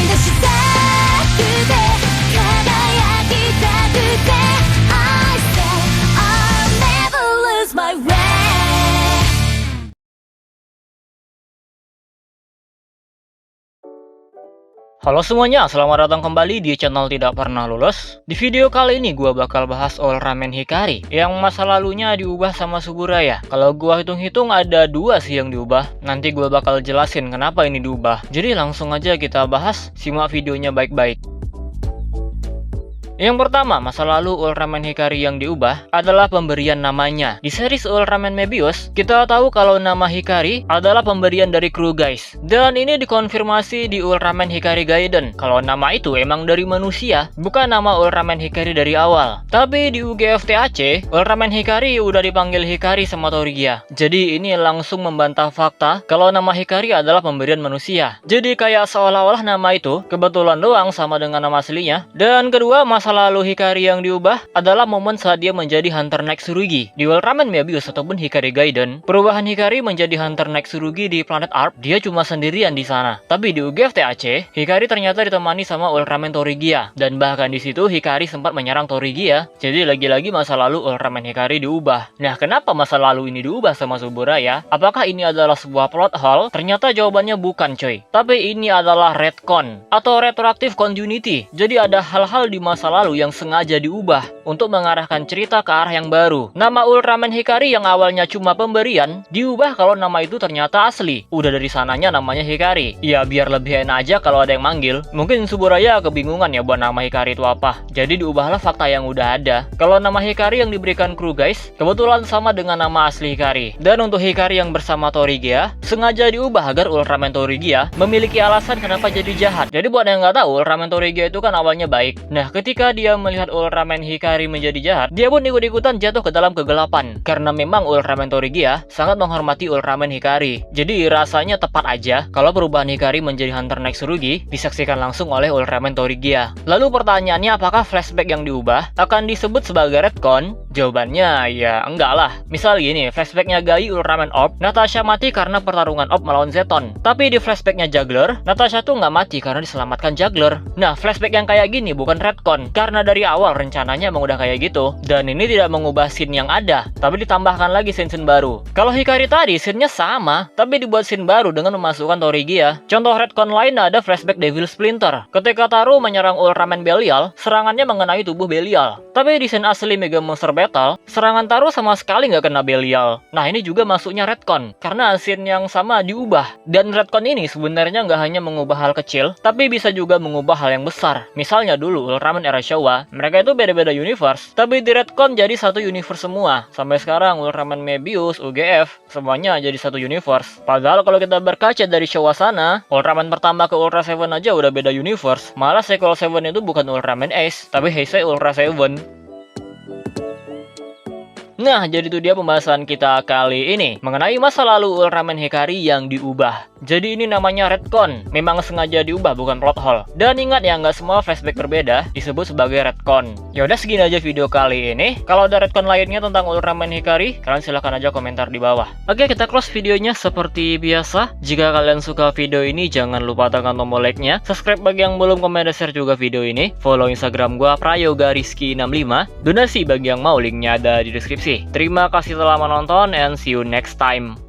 出したくて輝きたくて I say I'll never lose my way. Halo semuanya, selamat datang kembali di channel Tidak Pernah Lulus. Di video kali ini gua bakal bahas Ultraman Hikari yang masa lalunya diubah sama Suburaya. Kalau gua hitung-hitung ada 2 sih yang diubah. Nanti gua bakal jelasin kenapa ini diubah. Jadi langsung aja kita bahas, simak videonya baik-baik. Yang pertama, masa lalu Ultraman Hikari yang diubah adalah pemberian namanya. Di series Ultraman Mebius, kita tahu kalau nama Hikari adalah pemberian dari kru guys. Dan ini dikonfirmasi di Ultraman Hikari Gaiden. Kalau nama itu emang dari manusia, bukan nama Ultraman Hikari dari awal. Tapi di UGF TAC, Ultraman Hikari udah dipanggil Hikari sama Torigia. Jadi ini langsung membantah fakta kalau nama Hikari adalah pemberian manusia. Jadi kayak seolah-olah nama itu kebetulan doang sama dengan nama aslinya. Dan kedua, masa lalu Hikari yang diubah adalah momen saat dia menjadi Hunter Knight Tsurugi. Di Ultraman Mebius ataupun Hikari Gaiden, perubahan Hikari menjadi Hunter Knight Tsurugi di planet Arp, dia cuma sendirian di sana. Tapi di UGF TAC, Hikari ternyata ditemani sama Ultraman Torigia. Dan bahkan di situ Hikari sempat menyerang Torigia. Jadi lagi-lagi masa lalu Ultraman Hikari diubah. Nah, kenapa masa lalu ini diubah sama Suburaya? Apakah ini adalah sebuah plot hole? Ternyata jawabannya bukan coy. Tapi ini adalah retcon atau retroactive continuity. Jadi ada hal-hal di masa lalu yang sengaja diubah untuk mengarahkan cerita ke arah yang baru. Nama Ultraman Hikari yang awalnya cuma pemberian diubah kalau nama itu ternyata asli. Udah dari sananya namanya Hikari. Ya biar lebih enak aja kalau ada yang manggil. Mungkin Suburaya kebingungan ya buat nama Hikari itu apa. Jadi diubahlah fakta yang udah ada. Kalau nama Hikari yang diberikan kru guys, kebetulan sama dengan nama asli Hikari. Dan untuk Hikari yang bersama Torigia, sengaja diubah agar Ultraman Torigia memiliki alasan kenapa jadi jahat. Jadi buat yang nggak tahu, Ultraman Torigia itu kan awalnya baik. Nah, ketika dia melihat Ultraman Hikari menjadi jahat, dia pun ikut-ikutan jatuh ke dalam kegelapan. Karena memang Ultraman Torigia sangat menghormati Ultraman Hikari. Jadi rasanya tepat aja kalau perubahan Hikari menjadi Hunter Knight Tsurugi disaksikan langsung oleh Ultraman Torigia. Lalu pertanyaannya, apakah flashback yang diubah akan disebut sebagai retcon? Jawabannya ya enggak lah. Misal gini, flashbacknya Gai Ultraman Orb, Natasha mati karena pertarungan Orb melawan Zeton. Tapi di flashbacknya Juggler, Natasha tuh nggak mati karena diselamatkan Juggler. Nah, flashback yang kayak gini bukan retcon, karena dari awal rencananya emang udah kayak gitu. Dan ini tidak mengubah scene yang ada, tapi ditambahkan lagi scene-scene baru. Kalau Hikari tadi, scene-nya sama, tapi dibuat scene baru dengan memasukkan Torigia. Contoh retcon lain ada flashback Devil Splinter. Ketika Taru menyerang Ultraman Belial, serangannya mengenai tubuh Belial. Tapi di scene asli Mega Monster Battle, serangan Taru sama sekali nggak kena Belial. Nah, ini juga masuknya retcon, karena scene yang sama diubah. Dan retcon ini sebenarnya nggak hanya mengubah hal kecil, tapi bisa juga mengubah hal yang besar. Misalnya dulu Ultraman era Showa, mereka itu beda-beda universe, tapi di retcon jadi satu universe semua. Sampai sekarang Ultraman Mebius, UGF, semuanya jadi satu universe. Padahal kalau kita berkaca dari Showa sana, Ultraman pertama ke Ultra Seven aja udah beda universe. Malah sequel 7 itu bukan Ultraman Ace, tapi Heisei Ultra 7. Nah, jadi itu dia pembahasan kita kali ini mengenai masa lalu Ultraman Hikari yang diubah. Jadi ini namanya retcon, memang sengaja diubah bukan plot hole. Dan ingat ya, nggak semua flashback berbeda disebut sebagai retcon. Ya udah segini aja video kali ini. Kalau ada retcon lainnya tentang Ultraman Hikari, kalian silahkan aja komentar di bawah. Oke, kita close videonya seperti biasa. Jika kalian suka video ini, jangan lupa tekan tombol like-nya. Subscribe bagi yang belum, komen dan share juga video ini. Follow Instagram gua prayogariski65. Donasi bagi yang mau, linknya ada di deskripsi. Terima kasih telah menonton and see you next time.